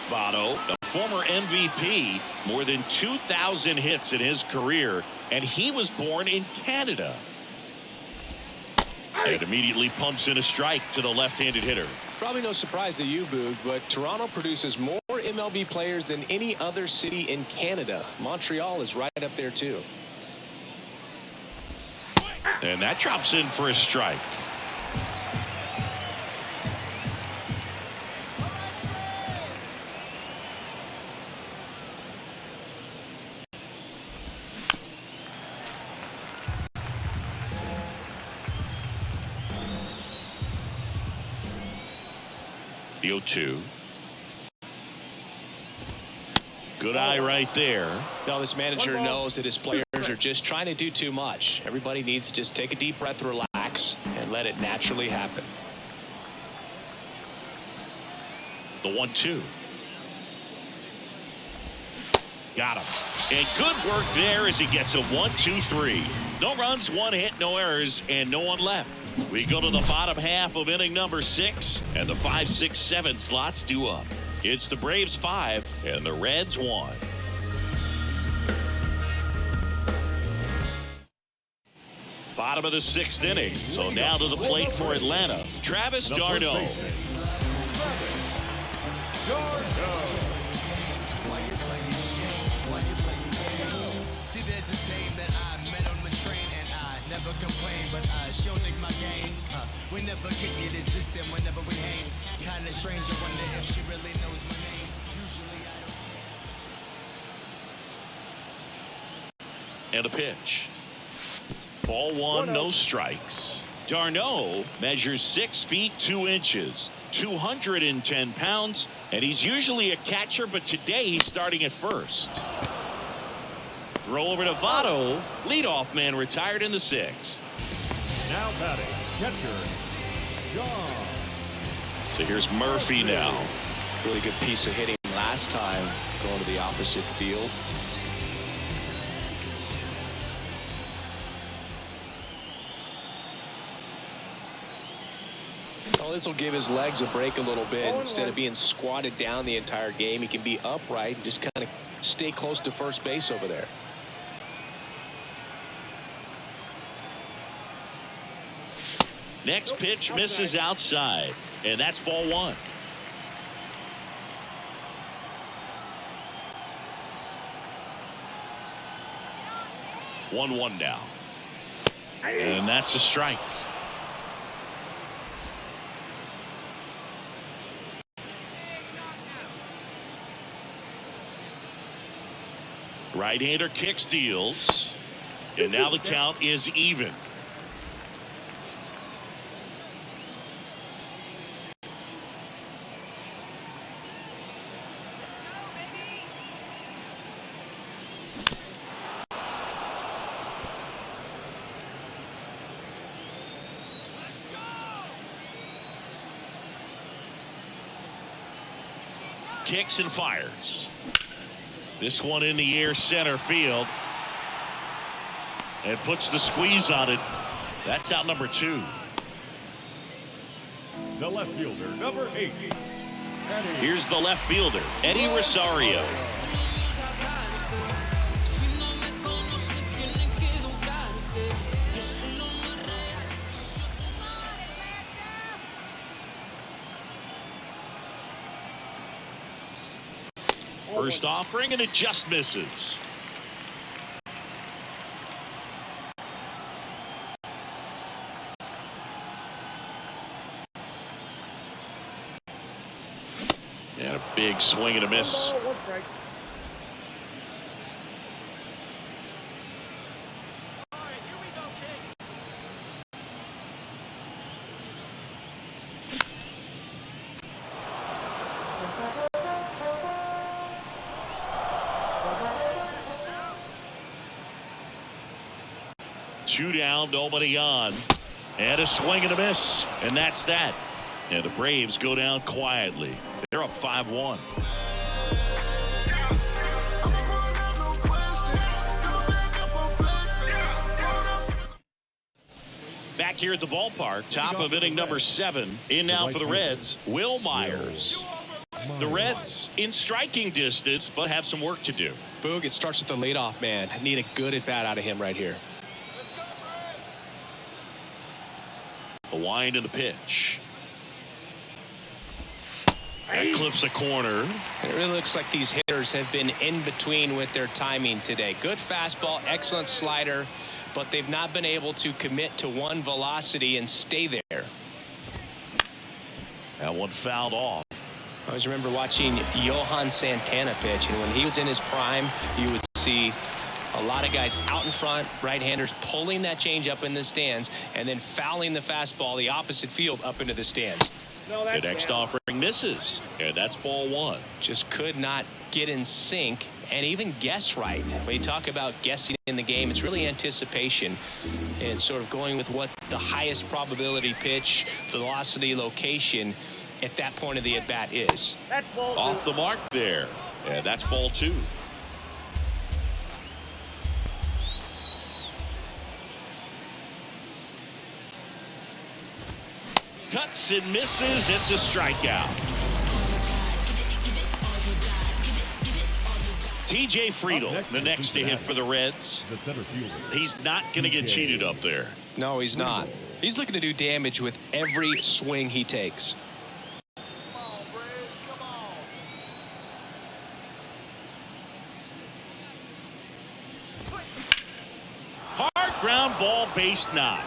Votto, a former MVP, more than 2,000 hits in his career, and he was born in Canada. And immediately pumps in a strike to the left-handed hitter. Probably no surprise to you, Boog, but Toronto produces more MLB players than any other city in Canada. Montreal is right up there, too. And that drops in for a strike. The 0-2. Good eye right there. Now this manager knows that his players are just trying to do too much. Everybody needs to just take a deep breath, relax, and let it naturally happen. The 1-2. Got him. And good work there as he gets a 1-2-3. No runs, 1 hit, no errors, and no one left. We go to the bottom half of inning number 6, and the 5, 6, 7 slots due up. It's the Braves 5 and the Reds 1. Bottom of the 6th inning. So now to the plate for Atlanta, Travis d'Arnaud. See, there's this name that I met on the train, and I never complain, but she'll dig my game. We never get it, it's this time whenever we hang. Kinda strange, I wonder if she really knows my name. Usually I don't. And a pitch. Ball 1, no strikes. d'Arnaud measures 6 feet 2 inches, 210 pounds, and he's usually a catcher, but today he's starting at first. Throw over to Votto. Leadoff man retired in the 6th. Now batting, catcher, John. So here's Murphy now. Really good piece of hitting last time, going to the opposite field. Well, this will give his legs a break a little bit. Instead of being squatted down the entire game, he can be upright and just kind of stay close to first base over there. Next pitch misses outside, and that's ball one. One now. And that's a strike. Right-hander kicks, deals, and now the count is even. Kicks and fires. This one in the air, center field, and puts the squeeze on it. That's out number 2. The left fielder, number 8. Here's the left fielder, Eddie Rosario. First offering, and it just misses. And a big swing and a miss. One strike. 2 down, nobody on, and a swing and a miss, and that's that. And the Braves go down quietly. They're up 5-1. Back here at the ballpark, top of inning number 7. In now for the Reds, Will Myers. The Reds in striking distance, but have some work to do. Boog, it starts with the leadoff man. I need a good at bat out of him right here. The wind and the pitch. That clips a corner. It really looks like these hitters have been in between with their timing today. Good fastball, excellent slider, but they've not been able to commit to one velocity and stay there. That one fouled off. I always remember watching Johan Santana pitch, and when he was in his prime, you would see a lot of guys out in front, right-handers pulling that change up in the stands and then fouling the fastball the opposite field up into the stands. The next offering misses, and that's ball 1. Just could not get in sync and even guess right. When you talk about guessing in the game, it's really anticipation and sort of going with what the highest probability pitch, velocity, location at that point of the at-bat is. That's ball Off 2. the mark there, and that's ball 2. Cuts and misses. It's a strikeout. TJ Friedel, the next to hit for the Reds. The center fielder. He's not going to get cheated up there. No, he's not. He's looking to do damage with every swing he takes. Hard ground ball, base 9.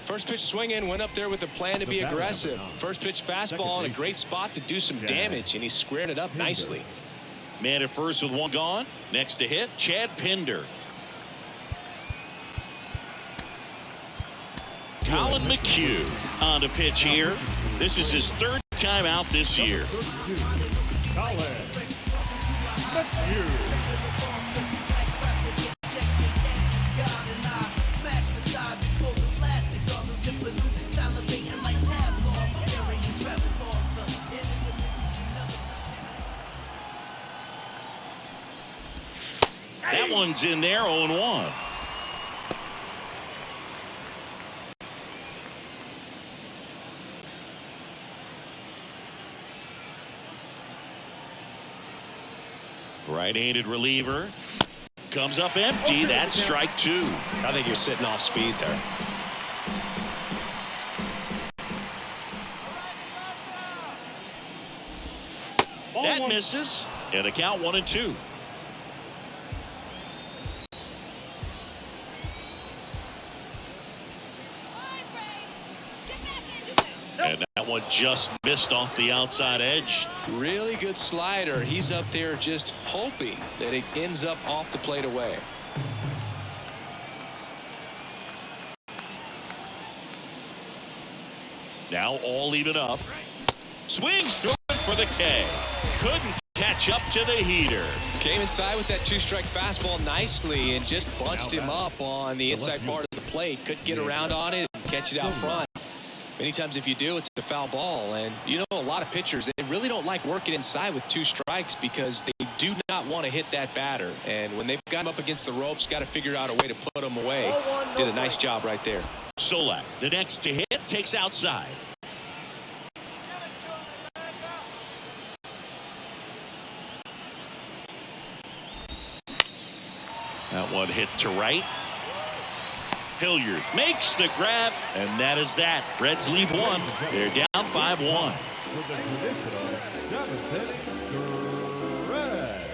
First pitch swing in, went up there with a plan to be aggressive. First pitch fastball in a great spot to do some damage, and he squared it up nicely. Man at first with one gone. Next to hit, Chad Pinder. Colin McHugh on the pitch here. This is his 3rd time out this year. Colin McHugh. That one's in there, 0-1. Right-handed reliever. Comes up empty. That's strike 2. I think you're sitting off speed there. That misses. And a count 1-2. And that one just missed off the outside edge. Really good slider. He's up there just hoping that it ends up off the plate away. Now all even up. Swings through it for the K. Couldn't catch up to the heater. Came inside with that 2-strike fastball nicely and just bunched him up on the inside part of the plate. Couldn't get around on it and catch it out front. Many times if you do, it's a foul ball. And you know, a lot of pitchers, they really don't like working inside with 2 strikes because they do not want to hit that batter. And when they've got him up against the ropes, got to figure out a way to put him away. Did a nice job right there. Solak, the next to hit, takes outside. That one hit to right. Hilliard makes the grab, and that is that. Reds leave 1. They're down 5-1. With the traditional 7th inning, Reds.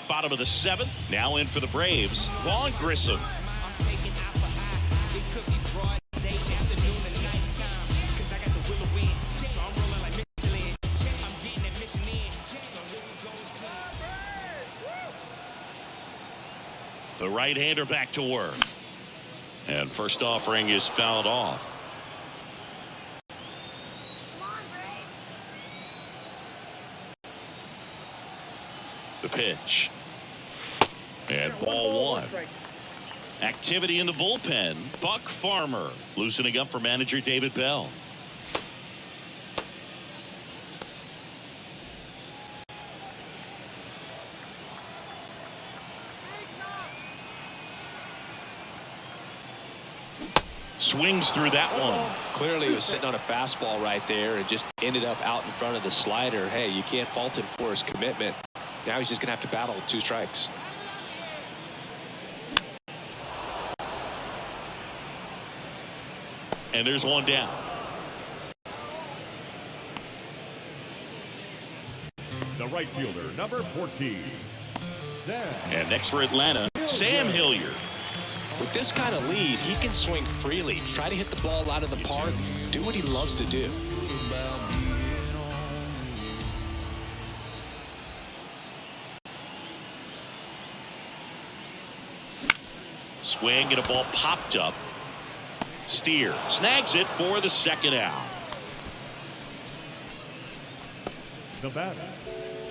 Bottom of the 7th. Now in for the Braves. Vaughn Grissom. The right-hander back to work. And first offering is fouled off. The pitch. And ball 1. Activity in the bullpen. Buck Farmer loosening up for manager David Bell. Swings through that one. Clearly he was sitting on a fastball right there and just ended up out in front of the slider. Hey, you can't fault him for his commitment. Now he's just going to have to battle with 2 strikes. And there's one down. The right fielder, number 14, Sam. And next for Atlanta, Sam Hilliard. With this kind of lead, he can swing freely, try to hit the ball out of the park, do what he loves to do. Swing and a ball popped up. Steer snags it for the 2nd out. The batter,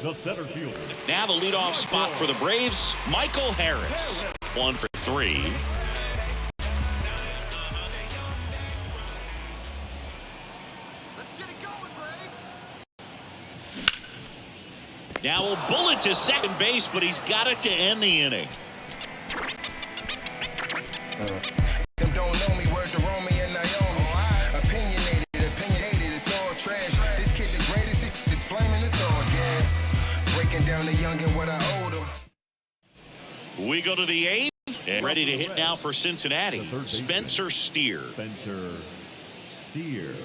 the center fielder. Now the leadoff spot for the Braves, Michael Harris. 1 for 3. Now a bullet to second base, but he's got it to end the inning. Don't know me, word to Romy and Naomi. Opinionated, it's all trash. This kid the greatest, it's flaming, it's all gas. Breaking down the young and what I owed him. We go to the 8th and ready to hit now for Cincinnati. Spencer Steer. Spencer Steer.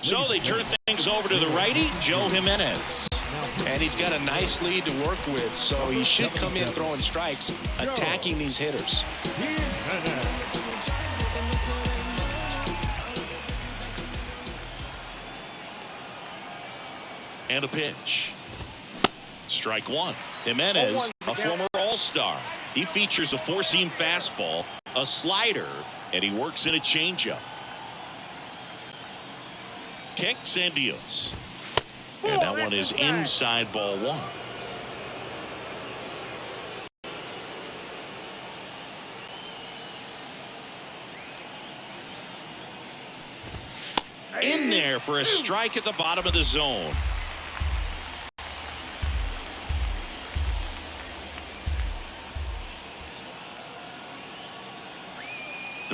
So they turn things over to the righty, Joe Jimenez. And he's got a nice lead to work with, so he should come in throwing strikes, attacking these hitters. And a pitch. Strike 1. Jimenez, a former All-Star. He features a 4-seam fastball, a slider, and he works in a changeup. Kicks and deals. And that one is inside ball 1. In there for a strike at the bottom of the zone.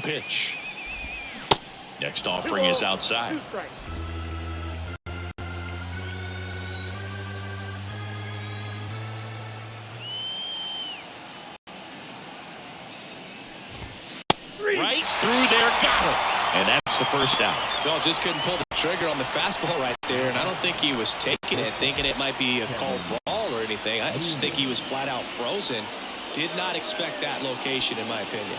the pitch. Next offering is outside. 2 strikes. Right through there, got it. And that's the first out. Phil just couldn't pull the trigger on the fastball right there, and I don't think he was taking it, thinking it might be a called ball or anything. I just think he was flat out frozen. Did not expect that location, in my opinion.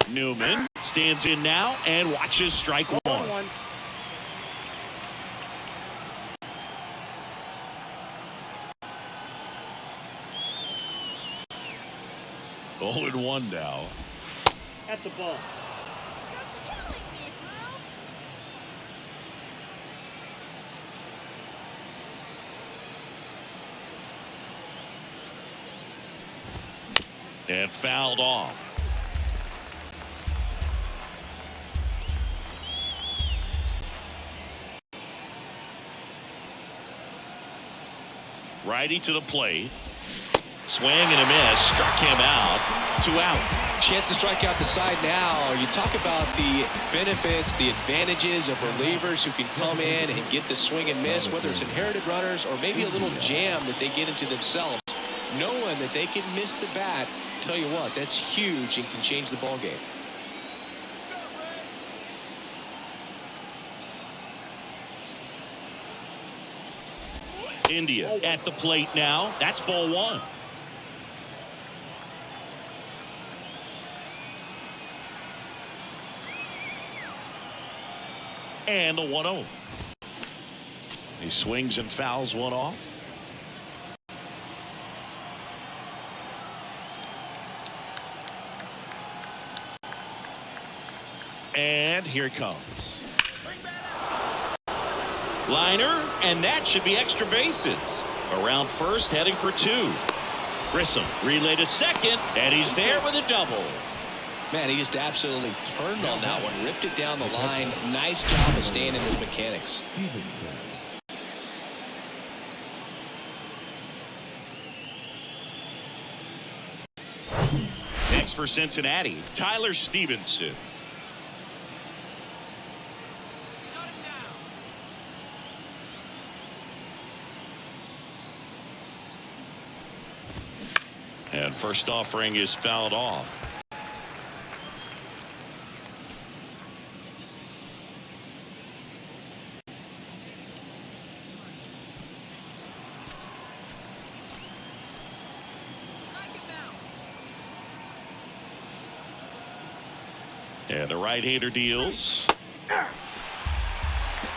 Newman stands in now and watches strike one. 1-1. Oh, and 1 now. That's a ball. And fouled off. Righty to the plate. Swing and a miss. Struck him out. 2 out. Chance to strike out the side now. You talk about the benefits, the advantages of relievers who can come in and get the swing and miss, whether it's inherited runners or maybe a little jam that they get into themselves. Knowing that they can miss the bat, tell you what, that's huge and can change the ball game. India at the plate now. That's ball 1. And the 1-0. He swings and fouls one off. And here it comes. Liner, and that should be extra bases. Around first, heading for 2. Grissom relay to second, and he's there with a double. Man, he just absolutely turned on that one, ripped it down the line. Nice job of staying in his mechanics. Next for Cincinnati, Tyler Stevenson. And first offering is fouled off. And the right-hander deals.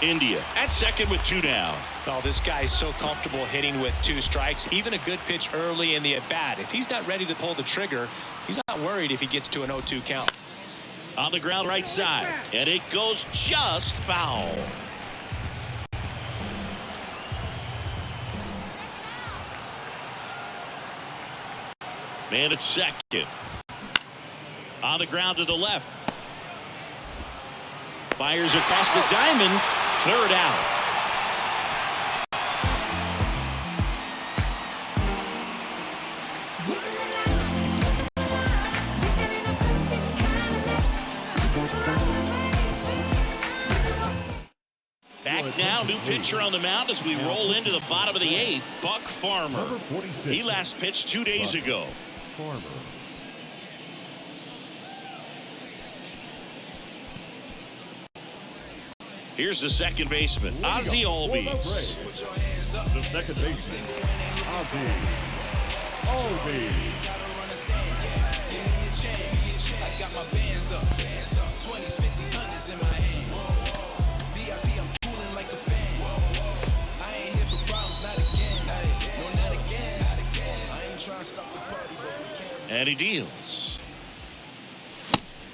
India at second with 2 down. Oh, this guy's so comfortable hitting with 2 strikes. Even a good pitch early in the at-bat. If he's not ready to pull the trigger, he's not worried if he gets to an 0-2 count. On the ground right side. And it goes just foul. Man at second. On the ground to the left. Fires across the diamond. 3rd out. Back now, new pitcher on the mound as we roll into the bottom of the 8th. Buck Farmer. He last pitched 2 days ago. Farmer. Here's the second baseman, Ozzie Albies. The second baseman, Ozzie Albies. And he deals.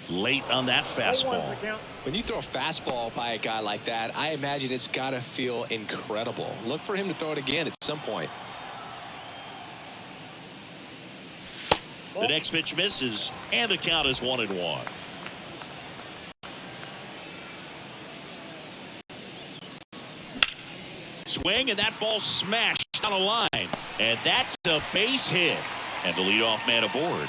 Late on that fastball. When you throw a fastball by a guy like that, I imagine it's got to feel incredible. Look for him to throw it again at some point. The next pitch misses, and the count is 1-1. swing, and that ball smashed on a line. And that's a base hit. And the leadoff man aboard.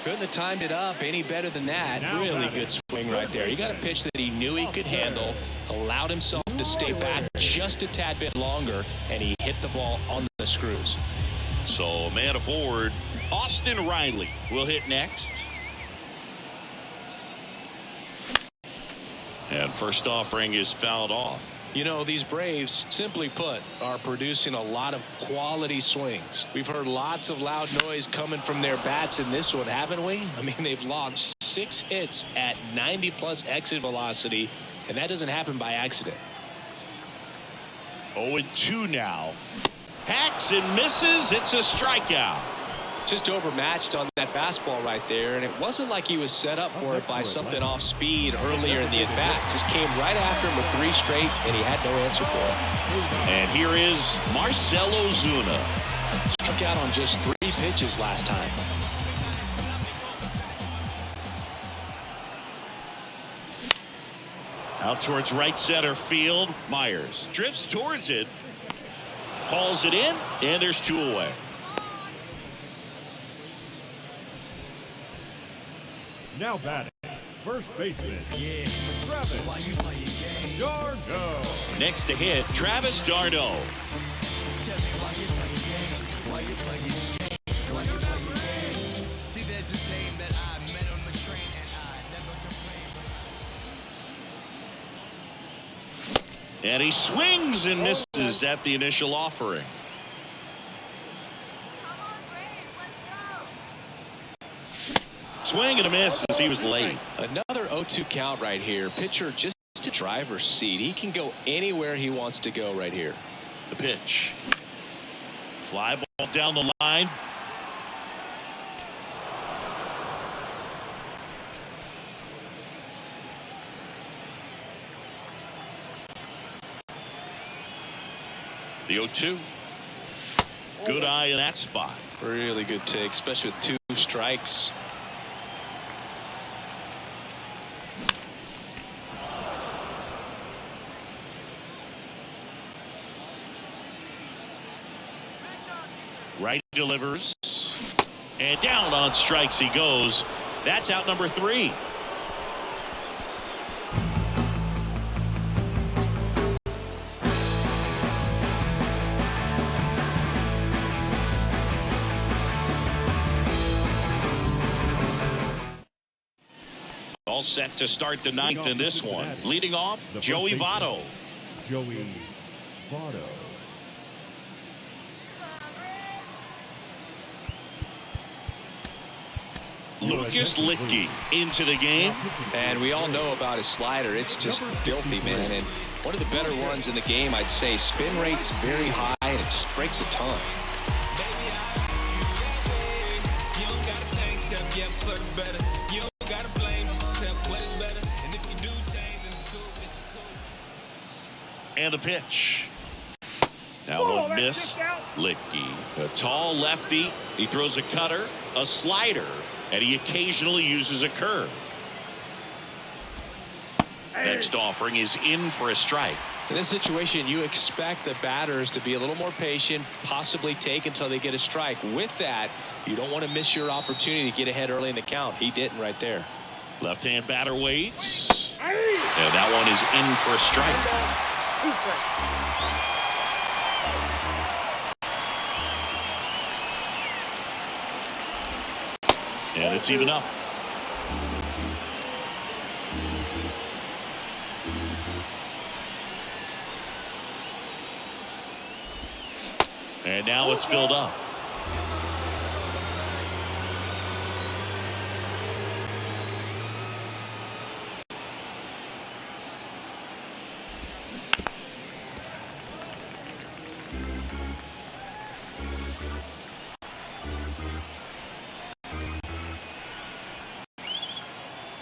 Couldn't have timed it up any better than that. Really good swing right there. He got a pitch that he knew he could handle, allowed himself to stay back just a tad bit longer, and he hit the ball on the screws. So, man aboard. Austin Riley will hit next. And first offering is fouled off. You know, these Braves, simply put, are producing a lot of quality swings. We've heard lots of loud noise coming from their bats in this one, haven't we? I mean, they've logged 6 hits at 90-plus exit velocity, and that doesn't happen by accident. 0-2 now. Hacks and misses. It's a strikeout. Just overmatched on that fastball right there, and it wasn't like he was set up for it by something off speed earlier in the at-bat. Just came right after him with 3 straight, and he had no answer for it. And here is Marcell Ozuna. Struck out on just 3 pitches last time. Out towards right center field. Myers drifts towards it. Hauls it in, and there's 2 away. Now batting, first baseman, Yeah. Travis Why you play your game? d'Arnaud. Next to hit, Travis d'Arnaud. Tell me why you play your games. Why you play your games? Why you play your games? See, there's this name that I met on the train, and I never complained. And he swings and misses at the initial offering. Swing and a miss as he was late. Another 0-2 count right here. Pitcher just a driver's seat. He can go anywhere he wants to go right here. The pitch. Fly ball down the line. The 0-2. Good eye in that spot. Really good take, especially with 2 strikes. Right delivers. And down on strikes he goes. That's out number 3. All set to start the 9th in this one. Leading off, Joey Votto. Joey Votto. Lucas Litke into the game. And we all know about his slider. It's just filthy, man. And one of the better ones in the game, I'd say. Spin rate's very high, and it just breaks a ton. And the pitch. That one missed. Litke, a tall lefty. He throws a cutter, a slider, and he occasionally uses a curve. Next offering is in for a strike. In this situation, you expect the batters to be a little more patient, possibly take until they get a strike. With that, you don't want to miss your opportunity to get ahead early in the count. He didn't right there. Left-hand batter waits. And that one is in for a strike. And it's even up. And now it's filled up.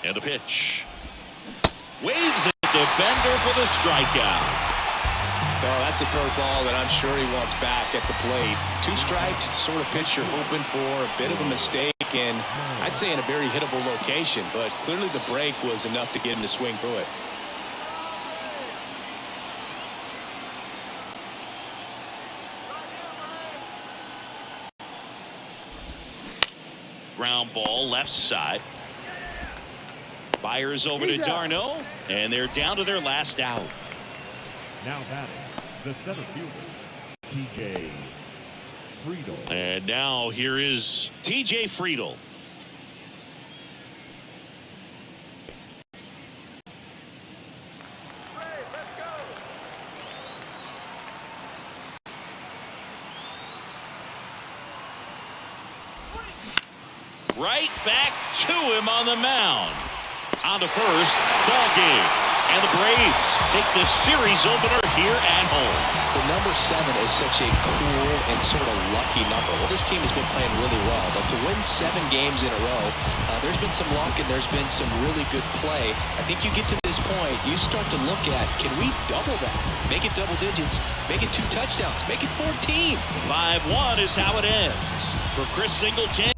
And a pitch. Waves at the bender for the strikeout. Oh, that's a curveball that I'm sure he wants back at the plate. 2 strikes, the sort of pitch you're hoping for. A bit of a mistake, and I'd say in a very hittable location. But clearly the break was enough to get him to swing through it. ground ball left side. Fires over to Darno, and they're down to their last out. Now batting, the center fielder, TJ Friedel. And now here is TJ Friedel. Right back to him on the mound. On to first, ball game. And the Braves take the series opener here at home. The number 7 is such a cool and sort of lucky number. Well, this team has been playing really well, but to win 7 games in a row, there's been some luck and there's been some really good play. I think you get to this point, you start to look at, can we double that? Make it double digits, make it 2 touchdowns, make it 14. 5-1 is how it ends. For Chris Singleton.